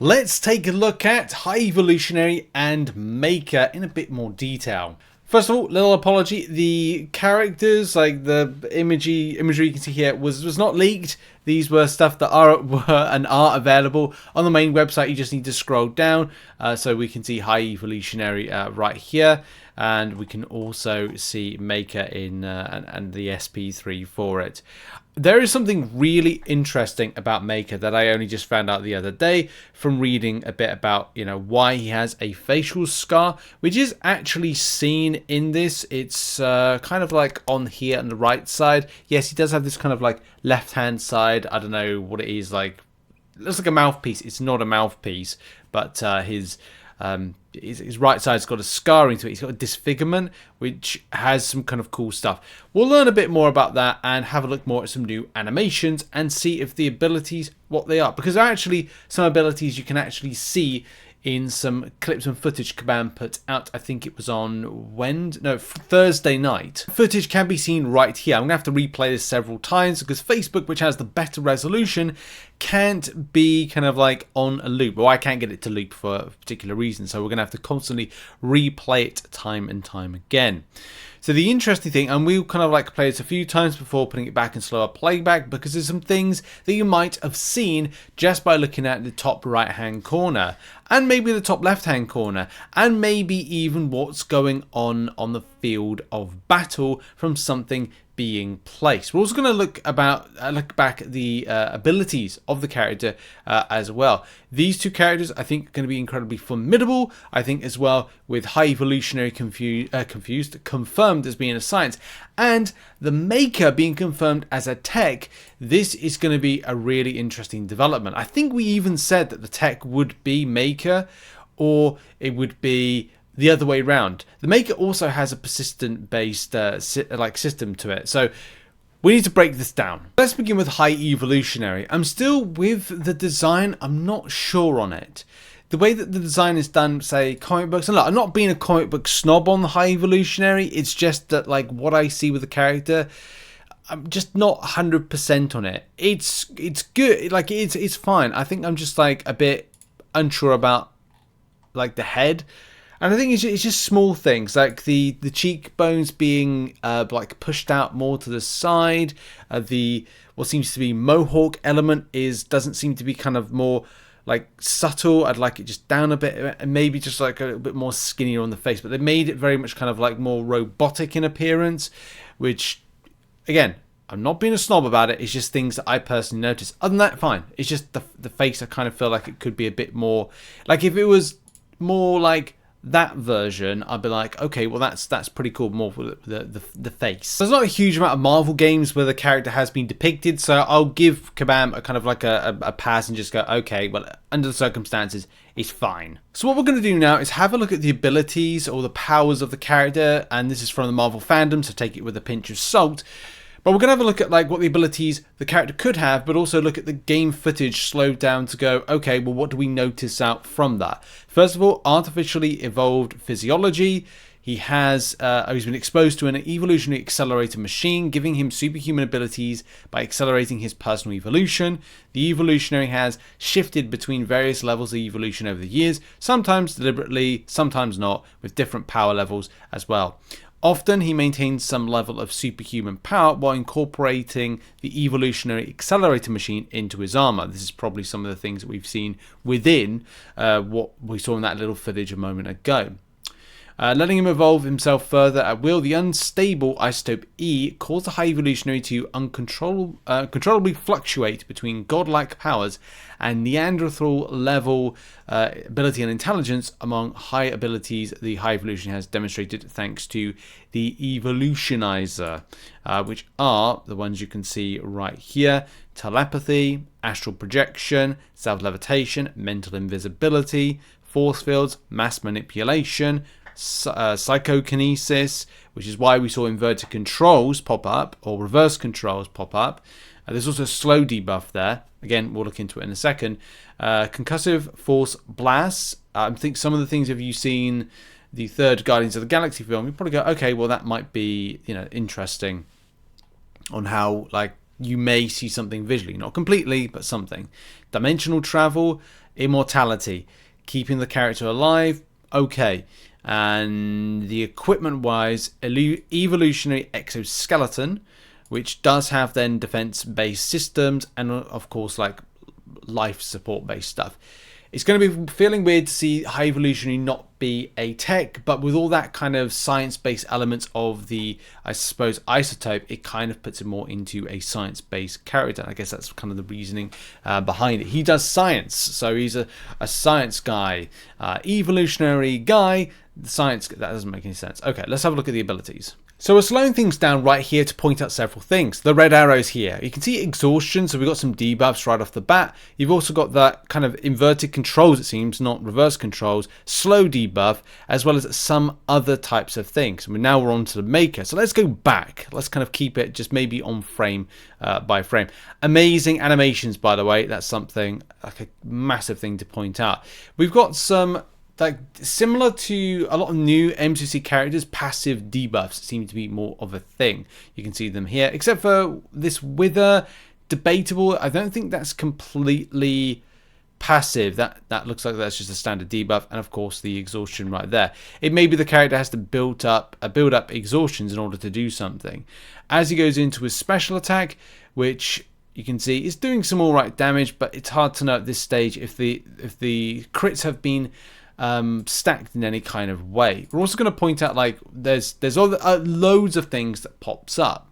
Let's take a look at High Evolutionary and Maker in a bit more detail. First of all, little apology, the characters, like the imagery you can see here, was not leaked. These were stuff that were and are available on the main website. You just need to scroll down so we can see High Evolutionary right here. And we can also see Maker in and the SP3 for it. There is something really interesting about Maker that I only just found out the other day from reading a bit about, why he has a facial scar, which is actually seen in this. It's kind of like on here on the right side. Yes, he does have this kind of like left-hand side. I don't know what it is like. It looks like a mouthpiece. It's not a mouthpiece, but his right side's got a scarring to it. He's got a disfigurement, which has some kind of cool stuff. We'll learn a bit more about that and have a look more at some new animations and see if the abilities, what they are. Because there are actually some abilities you can actually see in some clips and footage Kabam put out. I think it was on Thursday night. Footage can be seen right here. I'm going to have to replay this several times because Facebook, which has the better resolution, can't be kind of like on a loop. Well, I can't get it to loop for a particular reason, so we're going to have to constantly replay it time and time again. So the interesting thing, and we'll kind of like play this a few times before putting it back in slower playback, because there's some things that you might have seen just by looking at the top right hand corner, and maybe the top left hand corner, and maybe even what's going on the field of battle from something being placed. We're also going to look back at the abilities of the character as well. These two characters, I think, are going to be incredibly formidable. I think as well with High Evolutionary confirmed as being a science, and the Maker being confirmed as a tech. This is going to be a really interesting development. I think we even said that the tech would be Maker, or it would be the other way around. The Maker also has a persistent based system to it, so we need to break this down. Let's begin with High Evolutionary. I'm still with the design. I'm not sure on it. The way that the design is done, say comic books, and look, I'm not being a comic book snob on the High Evolutionary. It's just that like what I see with the character, I'm just not 100% on it. It's good, like it's fine. I think I'm just like a bit unsure about like the head. And I think it's just small things like the cheekbones being like pushed out more to the side. The what seems to be mohawk element doesn't seem to be kind of more like subtle. I'd like it just down a bit, and maybe just like a little bit more skinnier on the face. But they made it very much kind of like more robotic in appearance, which again, I'm not being a snob about it. It's just things that I personally noticed. Other than that, fine. It's just the face. I kind of feel like it could be a bit more like if it was more like that version, I'd be like, okay, well that's pretty cool. More for the face. There's not a huge amount of Marvel games where the character has been depicted, so I'll give Kabam a kind of like a pass and just go, okay, well under the circumstances, it's fine. So what we're going to do now is have a look at the abilities or the powers of the character, and this is from the Marvel fandom, so take it with a pinch of salt. But we're going to have a look at like what the abilities the character could have, but also look at the game footage slowed down to go, okay, well, what do we notice out from that? First of all, artificially evolved physiology. He's been exposed to an evolutionary accelerator machine, giving him superhuman abilities by accelerating his personal evolution. The evolutionary has shifted between various levels of evolution over the years, sometimes deliberately, sometimes not, with different power levels as well. Often he maintains some level of superhuman power while incorporating the evolutionary accelerator machine into his armor. This is probably some of the things that we've seen within what we saw in that little footage a moment ago. Letting him evolve himself further at will, the unstable isotope E caused the High Evolutionary to uncontrollably fluctuate between godlike powers and Neanderthal level ability and intelligence among high abilities the High Evolution has demonstrated thanks to the Evolutionizer, which are the ones you can see right here: telepathy, astral projection, self-levitation, mental invisibility, force fields, mass manipulation, psychokinesis, which is why we saw inverted controls pop up or reverse controls pop up. There's also a slow debuff there. Again, we'll look into it in a second. Concussive force blasts. I think some of the things, if you've seen the third Guardians of the Galaxy film, you probably go, okay, well that might be interesting on how like you may see something visually, not completely, but something. Dimensional travel Immortality, keeping the character alive, okay. And the equipment wise, Evolutionary Exoskeleton, which does have then defense based systems and of course like life support based stuff. It's going to be feeling weird to see High Evolutionary not be a tech, but with all that kind of science-based elements of the, I suppose, isotope, it kind of puts it more into a science-based character. I guess that's kind of the reasoning behind it. He does science, so he's a science guy. Evolutionary guy, the science, that doesn't make any sense. Okay, let's have a look at the abilities. So we're slowing things down right here to point out several things. The red arrows here. You can see exhaustion, so we've got some debuffs right off the bat. You've also got that kind of inverted controls, it seems, not reverse controls, slow debuff, as well as some other types of things. And now we're on to the Maker. So let's go back. Let's kind of keep it just maybe on frame by frame. Amazing animations, by the way. That's something, like a massive thing to point out. We've got some, like, similar to a lot of new MCOC characters, passive debuffs seem to be more of a thing. You can see them here, except for this Wither, debatable. I don't think that's completely passive. That looks like that's just a standard debuff, and of course the exhaustion right there. It may be the character has to build up exhaustions in order to do something. As he goes into his special attack, which you can see is doing some alright damage, but it's hard to know at this stage if the crits have been stacked in any kind of way. We're also going to point out, like, there's loads of things that pops up.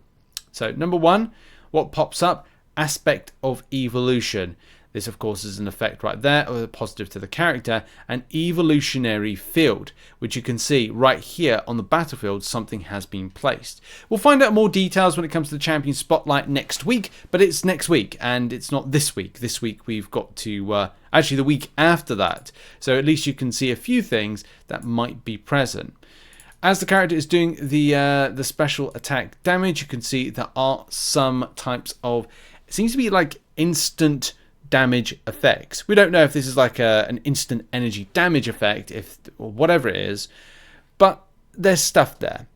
So number one, what pops up? Aspect of evolution. This, of course, is an effect right there, or a positive to the character. An evolutionary field, which you can see right here on the battlefield, something has been placed. We'll find out more details when it comes to the Champion Spotlight next week, but it's next week, and it's not this week. This week we've got to, actually the week after that. So at least you can see a few things that might be present. As the character is doing the special attack damage, you can see there are some types of, it seems to be like instant damage effects. We don't know if this is like an instant energy damage effect, or whatever it is, but there's stuff there.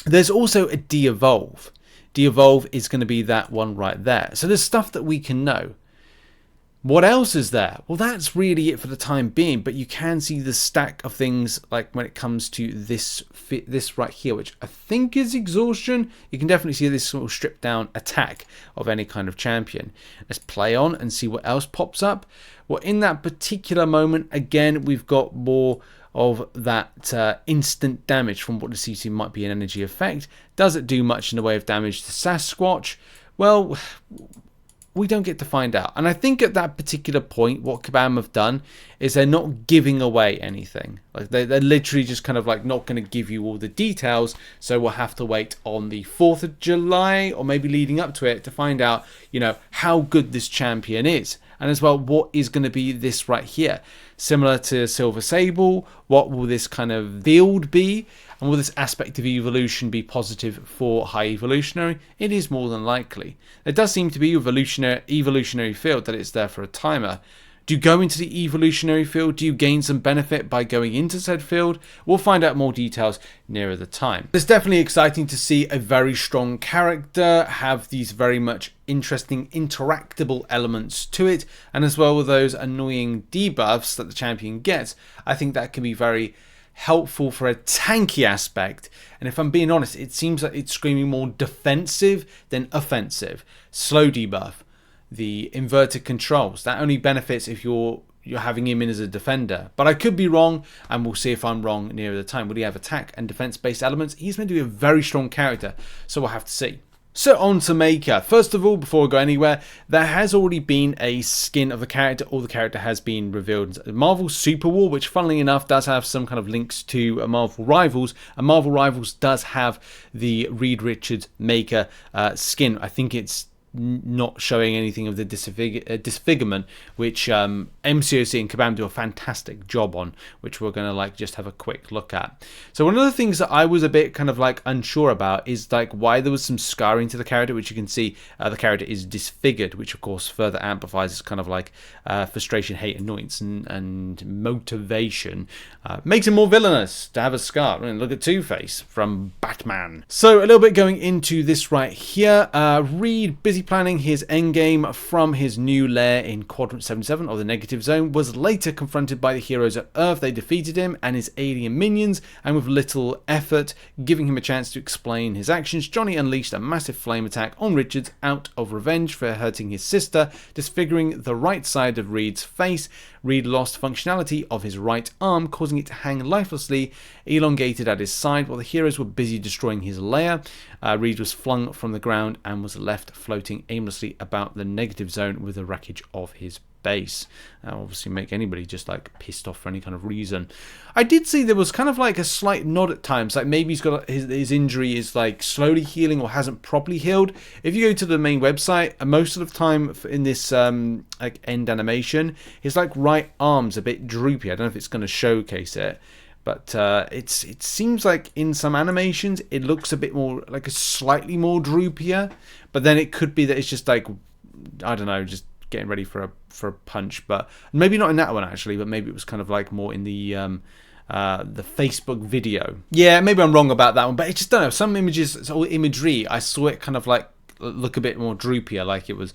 There's also a de-evolve. De-evolve is going to be that one right there. So there's stuff that we can know. What else is there? Well, that's really it for the time being, but you can see the stack of things, like when it comes to this right here, which I think is exhaustion. You can definitely see this sort of stripped down attack of any kind of champion. Let's play on and see what else pops up. Well, in that particular moment, again, we've got more of that instant damage from what the CC might be an energy effect. Does it do much in the way of damage to Sasquatch? Well, we don't get to find out. And I think at that particular point, what Kabam have done is they're not giving away anything. Like they're literally just kind of like not going to give you all the details. So we'll have to wait on the 4th of July or maybe leading up to it to find out, you know, how good this champion is. And as well, what is going to be this right here? Similar to Silver Sable, what will this kind of build be? And will this aspect of evolution be positive for High Evolutionary? It is more than likely. There does seem to be evolutionary field that it's there for a timer. Do you go into the evolutionary field? Do you gain some benefit by going into said field? We'll find out more details nearer the time. It's definitely exciting to see a very strong character have these very much interesting interactable elements to it, and as well with those annoying debuffs that the champion gets. I think that can be very helpful for a tanky aspect, and if I'm being honest, it seems like it's screaming more defensive than offensive. Slow debuff, the inverted controls, that only benefits if you're having him in as a defender, but I could be wrong, and we'll see if I'm wrong nearer the time. Will he have attack and defense based elements? He's meant to be a very strong character, so we'll have to see. So on to Maker. First of all, before we go anywhere, there has already been a skin of the character, or the character has been revealed. Marvel Super War, which funnily enough does have some kind of links to Marvel Rivals, and Marvel Rivals does have the Reed Richards Maker skin. I think it's not showing anything of the disfigurement, which MCOC and Kabam do a fantastic job on, which we're going to like just have a quick look at. So one of the things that I was a bit kind of like unsure about is like why there was some scarring to the character, which you can see the character is disfigured, which of course further amplifies this kind of like frustration, hate, annoyance, and motivation. Makes him more villainous to have a scar. I mean, look at Two-Face from Batman. So a little bit going into this right here. Reed, busy planning his endgame from his new lair in Quadrant 77 of the Negative Zone, was later confronted by the heroes of Earth. They defeated him and his alien minions, and with little effort, giving him a chance to explain his actions, Johnny unleashed a massive flame attack on Richards out of revenge for hurting his sister, disfiguring the right side of Reed's face. Reed lost functionality of his right arm, causing it to hang lifelessly, elongated at his side, while the heroes were busy destroying his lair. Reed was flung from the ground and was left floating aimlessly about the Negative Zone with the wreckage of his base. Obviously make anybody just like pissed off for any kind of reason. I did see there was kind of like a slight nod at times, like maybe he's got his injury is like slowly healing or hasn't properly healed. If you go to the main website, most of the time in this like end animation, his like right arm's a bit droopy. I don't know if it's going to showcase it, but it seems like in some animations it looks a bit more like a slightly more droopier, but then it could be that it's just like, I don't know, just getting ready for a punch. But maybe not in that one actually, but maybe it was kind of like more in the Facebook video. Yeah, maybe I'm wrong about that one, but I just don't know, some images or imagery I saw it kind of like look a bit more droopier, like it was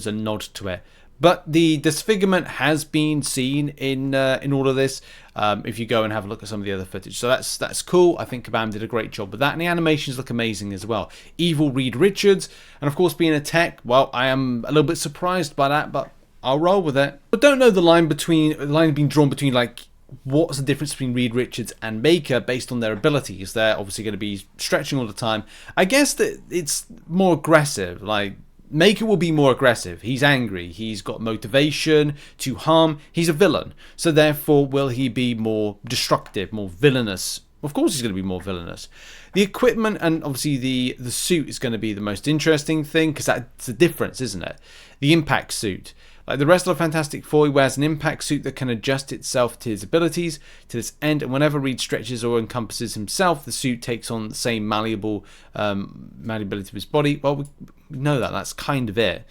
a nod to it. But the disfigurement has been seen in all of this. If you go and have a look at some of the other footage, so that's cool. I think Kabam did a great job with that, and the animations look amazing as well. Evil Reed Richards, and of course being a tech, well, I am a little bit surprised by that, but I'll roll with it. I don't know the line being drawn between like what's the difference between Reed Richards and Maker based on their abilities. They're obviously going to be stretching all the time. I guess that it's more aggressive, like. Maker will be more aggressive. He's angry. He's got motivation to harm. He's a villain. So therefore, will he be more destructive, more villainous? Of course he's going to be more villainous. The equipment and obviously the suit is going to be the most interesting thing, because that's the difference, isn't it? The impact suit. Like the rest of the Fantastic Four, he wears an impact suit that can adjust itself to his abilities to this end, and whenever Reed stretches or encompasses himself, the suit takes on the same malleability of his body. Well, we know that's kind of it.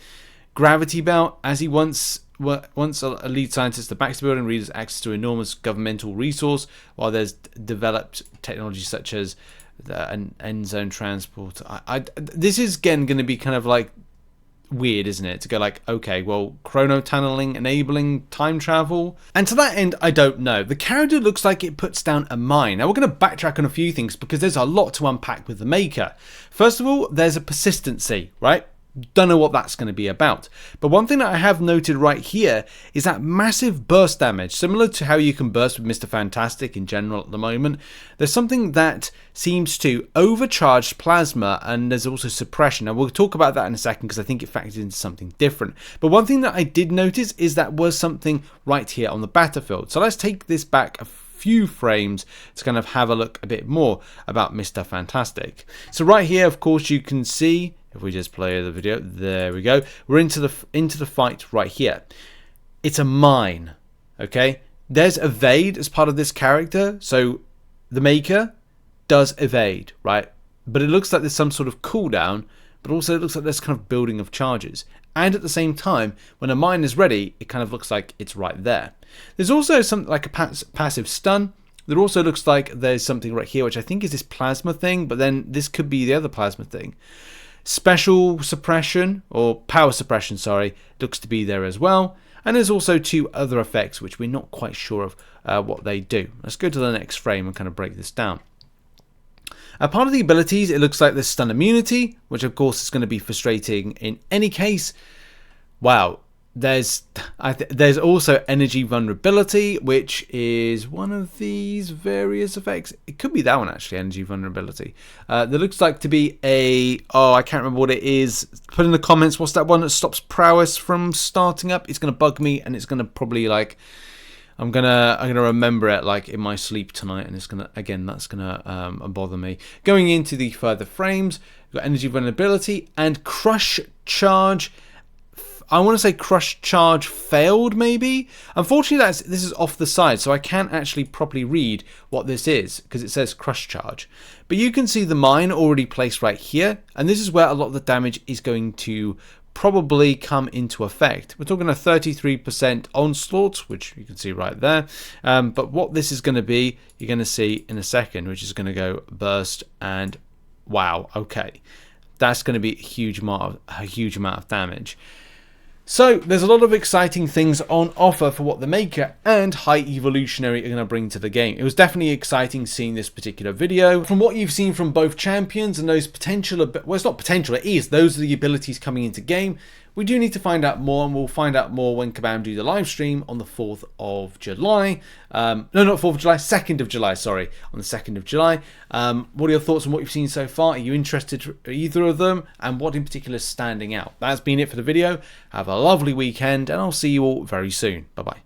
Gravity belt, as he once a lead scientist, the Baxter Building, Reed has access to enormous governmental resource, while there's developed technology such as an end zone transport. This is again going to be kind of like weird, isn't it, to go like, okay, well, chrono tunneling enabling time travel, and to that end I don't know. The character looks like it puts down a mine. Now we're going to backtrack on a few things because there's a lot to unpack with the Maker. First of all, there's a persistency, right? Don't know what that's going to be about. But one thing that I have noted right here is that massive burst damage, similar to how you can burst with Mr. Fantastic in general at the moment. There's something that seems to overcharge plasma, and there's also suppression. Now we'll talk about that in a second because I think it factors into something different. But one thing that I did notice is that was something right here on the battlefield. So let's take this back a few frames to kind of have a look a bit more about Mr. Fantastic. So right here, of course, you can see, if we just play the video, there we go. We're into the fight right here. It's a mine, okay? There's evade as part of this character, so the Maker does evade, right? But it looks like there's some sort of cooldown, but also it looks like there's kind of building of charges. And at the same time, when a mine is ready, it kind of looks like it's right there. There's also something like a passive stun. There also looks like there's something right here, which I think is this plasma thing, but then this could be the other plasma thing. Special suppression, or power suppression, sorry, looks to be there as well. And there's also two other effects which we're not quite sure of what they do. Let's go to the next frame and kind of break this down. Part of the abilities, it looks like there's stun immunity, which of course is going to be frustrating in any case. Wow. There's also energy vulnerability, which is one of these various effects. It could be that one actually, energy vulnerability. There looks like to be I can't remember what it is. Put in the comments, what's that one that stops prowess from starting up? It's gonna bug me, and it's gonna probably like I'm gonna remember it like in my sleep tonight, and it's gonna that's gonna bother me. Going into the further frames, we've got energy vulnerability and crush charge. I want to say crush charge failed, maybe. Unfortunately, this is off the side, so I can't actually properly read what this is because it says crush charge. But you can see the mine already placed right here, and this is where a lot of the damage is going to probably come into effect. We're talking a 33% onslaught, which you can see right there. But what this is going to be, you're going to see in a second, which is going to go burst and wow, okay. that's going to be a huge amount of damage. So there's a lot of exciting things on offer for what the Maker and High Evolutionary are going to bring to the game. It was definitely exciting seeing this particular video. From what you've seen from both champions and those potential, well, it's not potential, it is, those are the abilities coming into game. We do need to find out more, and we'll find out more when Kabam do the live stream on the 4th of July. No, not 4th of July, 2nd of July, sorry, on the 2nd of July. What are your thoughts on what you've seen so far? Are you interested in either of them, and what in particular is standing out? That's been it for the video. Have a lovely weekend, and I'll see you all very soon. Bye-bye.